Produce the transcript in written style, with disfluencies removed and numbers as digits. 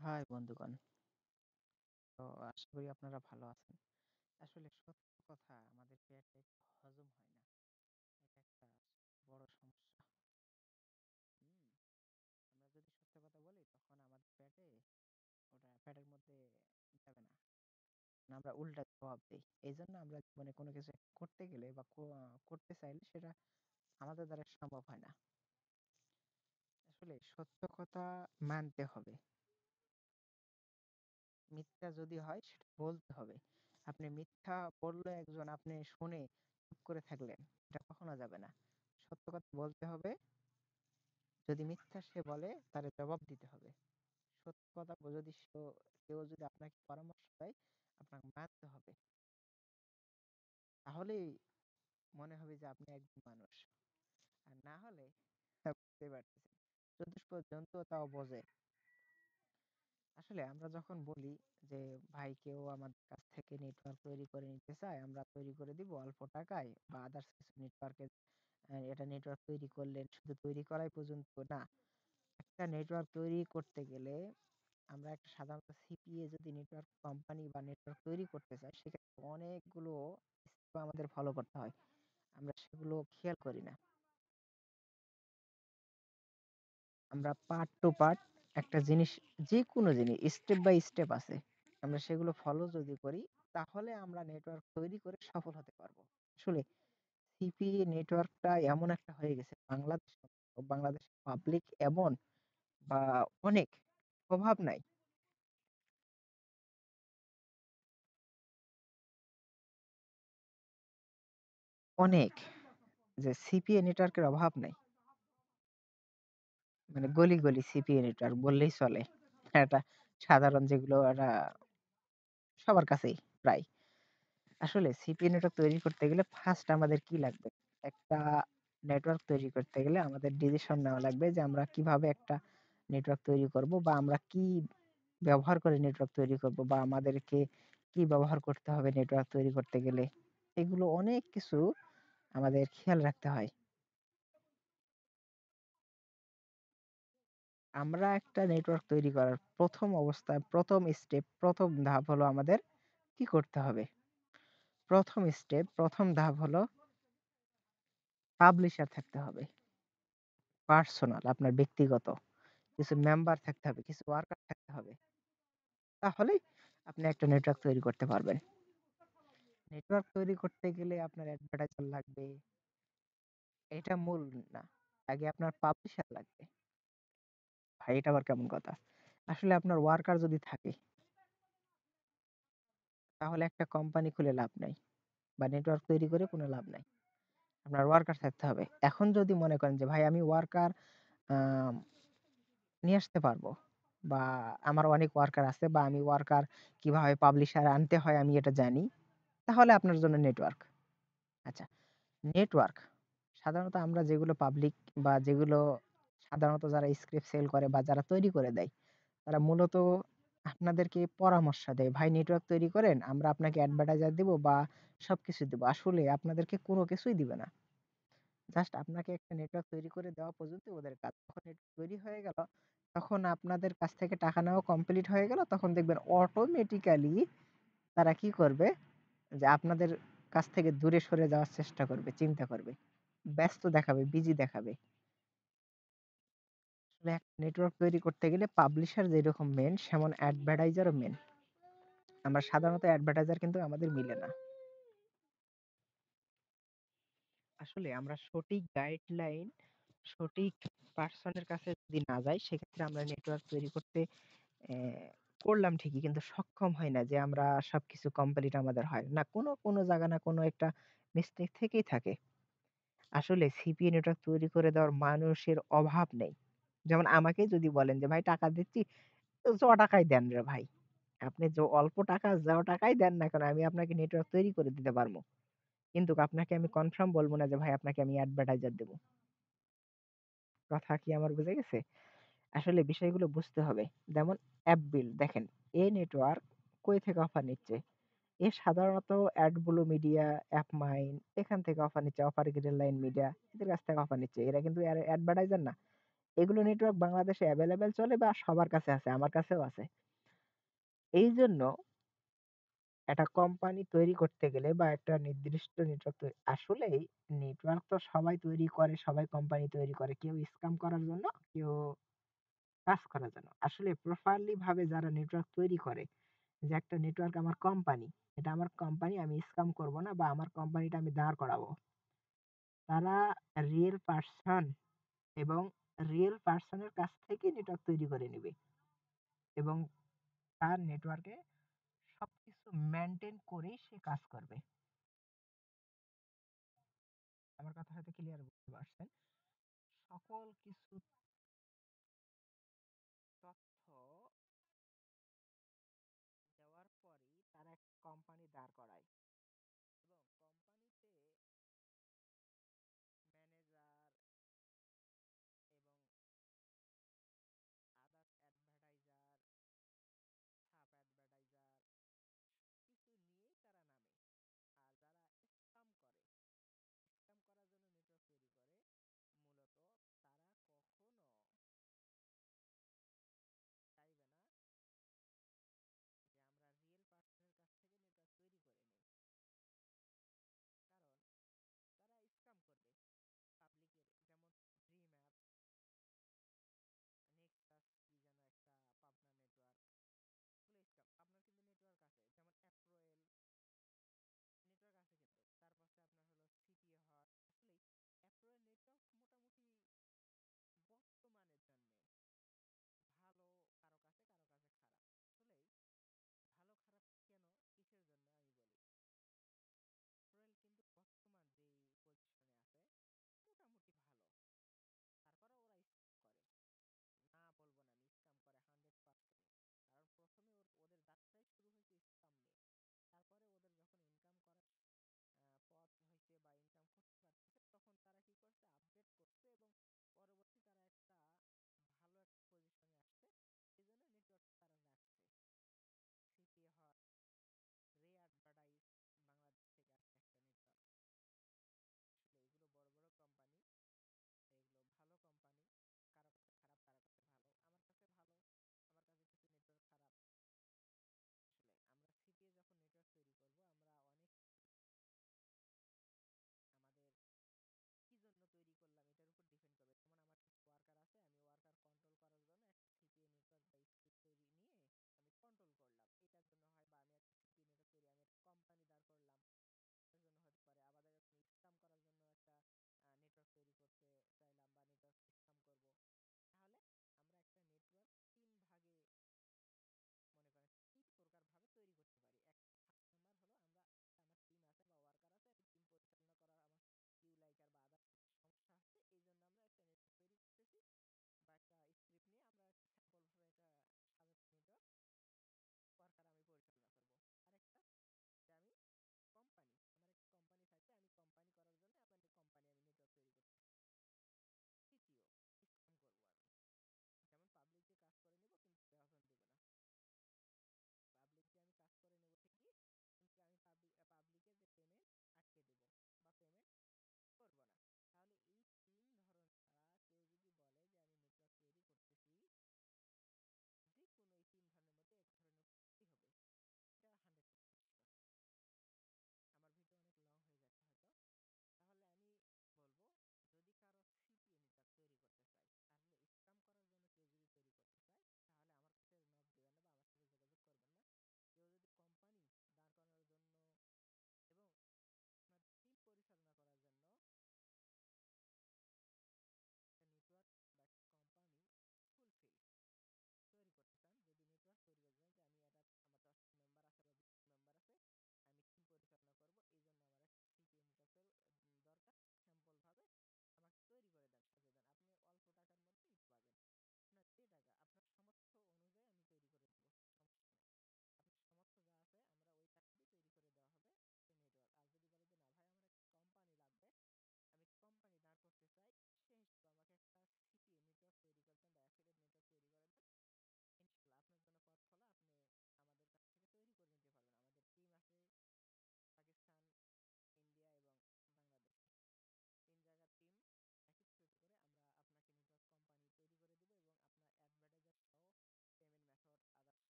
High বন্ধুগণ। তো আশা করি আপনারা ভালো আছেন। আসলে সত্য কথা আমাদের পেটে হজম হয় না। এটা একটা বড় সমস্যা। হুম, আমরা যদি সত্য কথা বলি তখন আমাদের পেটের মধ্যে যাবে না। আমরা উল্টা জবাব দেই। এইজন্য আমরা জীবনে কোনো কিছু একটা করতে গেলে বা করতে চাইলে সেটা আমাদের দ্বারা সম্ভব হয় না। আসলে সত্য কথা মানতে হবে। মিথ্যা যদি হয় সেটা বলতে হবে। আপনি মিথ্যা বলল একজন, আপনি শুনে চুপ করে থাকলেন, এটা কখনো যাবে না। সত্য কথা বলতে হবে। যদি মিথ্যা সে বলে তার জবাব দিতে হবে। সত্য কথা যদি কেউ যদি আপনাকে পরামর্শ দেয়, আপনাকে মানতে হবে। তাহলেই মনে হবে যে আপনি একজন মানুষ। আর না হলে বুঝতে পারতেছেন, চতুষ্প জন্তু তাও বোঝে। আসলে আমরা যখন বলি যে ভাই কেউ আমাদের কাছ থেকে নেটওয়ার্ক তৈরি করে নিতে চায়, আমরা তৈরি করে দিব অল্প টাকায় বা আদার্স কিছু নেটওয়ার্কের। এটা নেটওয়ার্ক তৈরি করলেন, শুধু তৈরি করাই পর্যন্ত না। একটা নেটওয়ার্ক তৈরি করতে গেলে আমরা একটা সাধারণত সিপিএ যদি নেটওয়ার্ক কোম্পানি বা নেটওয়ার্ক তৈরি করতে চাই, সেক্ষেত্রে অনেকগুলো স্টেপ আমাদের ফলো করতে হয়। আমরা সেগুলো খেয়াল করি না। আমরা পার্ট টু পার্ট একটা জিনিস, যে কোনো জিনিস স্টেপ বাই স্টেপ আছে, আমরা সেগুলো ফলো যদি করি তাহলে আমরা নেটওয়ার্ক তৈরি করে সফল হতে পারবো। আসলে সিপিএ নেটওয়ার্কটা এমন একটা হয়ে গেছে বাংলাদেশ পাবলিক এমন বা অনেক অভাব নাই। অনেক, যে সিপিএ নেটওয়ার্কের অভাব নাই। মানে গলি গলি সিপিএ নেটওয়ার্ক বললেই চলে। এটা সাধারণ যেগুলো এটা সবার কাছেই প্রায়। আসলে সিপিএ নেটওয়ার্ক তৈরি করতে গেলে ফার্স্ট আমাদের কি লাগবে? একটা নেটওয়ার্ক তৈরি করতে গেলে আমাদের ডিসিশন নেওয়া লাগবে যে আমরা কিভাবে একটা নেটওয়ার্ক তৈরি করব, বা আমরা কি ব্যবহার করে নেটওয়ার্ক তৈরি করব, বা আমাদেরকে কি ব্যবহার করতে হবে নেটওয়ার্ক তৈরি করতে গেলে। এগুলো অনেক কিছু আমাদের খেয়াল রাখতে হয়। আমরা একটা নেটওয়ার্ক তৈরি করার প্রথম অবস্থায় প্রথম স্টেপ, প্রথম ধাপ হলো আমাদের কি করতে হবে? প্রথম স্টেপ, প্রথম ধাপ হলো পাবলিশার থাকতে হবে। পার্সোনাল, আপনার ব্যক্তিগত কিছু মেম্বার থাকতে হবে, কিছু ওয়ার্কার থাকতে হবে। তাহলেই আপনি একটা নেটওয়ার্ক তৈরি করতে পারবেন। নেটওয়ার্ক তৈরি করতে গেলে আপনার অ্যাডভার্টাইজার লাগবে, এটা মূল না। আগে আপনার পাবলিশার লাগবে। ভাই এটা আবার কেমন কথা? আসলে আপনার ওয়ার্কার যদি থাকে তাহলে একটা কোম্পানি খুলে লাভ নাই, বা নেটওয়ার্ক তৈরি করে কোনো লাভ নাই। আপনার ওয়ার্কার থাকতে হবে। এখন যদি মনে করেন যে ভাই আমি ওয়ার্কার নিয়ে আসতে পারবো, বা আমার অনেক ওয়ার্কার আছে, বা আমি ওয়ার্কার কিভাবে পাবলিশার আনতে হয় আমি এটা জানি, তাহলে আপনার জন্য নেটওয়ার্ক। আচ্ছা, নেটওয়ার্ক সাধারণত আমরা যেগুলো পাবলিক বা যেগুলো সাধারণত যারা স্ক্রিপ্ট সেল করে বা যারা তৈরি করে দেয়, তারা মূলত আপনাদেরকে পরামর্শ দেয়, ভাই নেটওয়ার্ক তৈরি করেন, আমরা আপনাকে অ্যাডভার্টাইজার দিব বা সবকিছু দিব। আসলে আপনাদেরকে কোনো কিছুই দিবে না। জাস্ট আপনাকে একটা নেটওয়ার্ক তৈরি করে দেওয়া পর্যন্ত ওদের কাজ। যখন নেটওয়ার্ক তৈরি হয়ে গেল, তখন আপনাদের কাছ থেকে টাকা নেওয়া কমপ্লিট হয়ে গেল, তখন দেখবেন অটোমেটিক্যালি তারা কি করবে, যে আপনাদের কাছ থেকে দূরে সরে যাওয়ার চেষ্টা করবে, চিন্তা করবে, ব্যস্ত দেখাবে, বিজি দেখাবে। আসলে একটা নেটওয়ার্ক তৈরি করতে গেলে পাবলিশার যেরকম মেন, সেমন অ্যাডভার্টাইজারও মেন। আমরা সাধারণত অ্যাডভার্টাইজার কিন্তু আমাদের মিলে না। আসলে আমরা সঠিক গাইডলাইন, সঠিক পার্সনের কাছে যদি না যাই, সেক্ষেত্রে আমরা নেটওয়ার্ক তৈরি করতে করলাম ঠিকই, কিন্তু সক্ষম হয় না যে আমরা সবকিছু কমপ্লিট আমাদের হয় না। কোনো কোনো জায়গা না কোনো একটা মিস্টেক থেকেই থাকে। আসলে সিপিএ নেটওয়ার্ক তৈরি করে দেওয়ার মানুষের অভাব নেই। যেমন আমাকে যদি বলেন যে ভাই টাকা দিচ্ছি, তো টাকাই দেন রে ভাই। আপনি অল্প টাকা টাকাই দেন না কেন, আমি আপনাকে নেটওয়ার্ক তৈরি করে দিতে পারবো। কিন্তু আপনাকে আমি কনফার্ম বলব না যে ভাই আপনাকে আমি অ্যাডভার্টাইজার দেব। কথা কি আমার বুঝে গেছে? আসলে বিষয়গুলো বুঝতে হবে। যেমন অ্যাপ বিল্ড দেখেন, এই নেটওয়ার্ক কই থেকে অফার নিচ্ছে? এ সাধারণত অ্যাডব্লু মিডিয়া, অ্যাপমাইন এখান থেকে অফার নিচ্ছে, অফার গ্রিন লাইন মিডিয়া এদের কাছ থেকে অফার নিচ্ছে। এরা কিন্তু অ্যাডভার্টাইজার না। এগুলো নেটওয়ার্ক বাংলাদেশে এভেইলেবল চলে বা সবার কাছে আছে, আমার কাছেও আছে। এইজন্য একটা কোম্পানি তৈরি করতে গেলে বা একটা নির্দিষ্ট নেটওয়ার্ক আসলেই নেটওয়ার্ক তো সবাই তৈরি করে, সবাই কোম্পানি তৈরি করে। কেউ স্ক্যাম করার জন্য, কেউ কাজ করার জন্য। আসলে প্রপারলি ভাবে যারা নেটওয়ার্ক তৈরি করে, যে একটা নেটওয়ার্ক আমার কোম্পানি, এটা আমার কোম্পানি, আমি স্ক্যাম করব না বা আমার কোম্পানিটা আমি দাঁড় করাবো। তারা রিয়েল পারসন এবং রিয়েল পারসনের কাছ থেকে নেটওয়ার্ক তৈরি করে নিবে এবং তার নেটওয়ার্কে সবকিছু মেইনটেইন করেই সে কাজ করবে। আমার কথা হয়তো ক্লিয়ার বুঝতে পারছেন। সকল কিছু তথ্য দেওয়ার পরই তারা একটা কোম্পানি দাঁড় করায় এবং কোম্পানিতে ম্যানেজার এবং আদার্স অ্যাডভার্টাইজার, সাব অ্যাডভার্টাইজার কিছু নিয়েই তারা নামে। আর যারা স্ক্যাম করে, স্ক্যাম করার জন্য নেটওয়ার্ক তৈরি করে, মূলত তারা কখনো চাইবে না যে আমরা রিয়েল পার্সনের কাছ থেকে নেটওয়ার্ক তৈরি করে নেই। কারণ তারা স্ক্যাম করবে পাবলিকের, যেমন ড্রিম অ্যাপ, নেক্সাস কি যেন একটা, পাবনা নেটওয়ার্ক, এগুলো স্ক্যাম। আপনার কিন্তু নেটওয়ার্ক আছে, যেমন অ্যাপ্রোয়েল নেটওয়ার্ক আছে কিন্তু। তারপর আপনার হলো সিটি হট। আসলেই অ্যাপ্রোয়েল নেটওয়ার্ক মোটামুটি বর্তমানের জন্যে ভালো, কারো কাছে কারো কাছে খারাপ। আসলেই ভালো খারাপ কেন, কিসের জন্য আমি বলি। অ্যাপ্রোয়েল কিন্তু বর্তমান যেই পজিশনে আছে মোটামুটি ভালো। তারপরে ওরা স্ক্যাম করে, না বলবো না আমি, স্ক্যাম করে 100%। কারণ প্রথমে ওদের যাত্রাই শুরু হয়েছে স্ক্যাম নিয়ে। তারপরে ওদের যখন ইনকাম করার পথ হয়েছে বা ইনকাম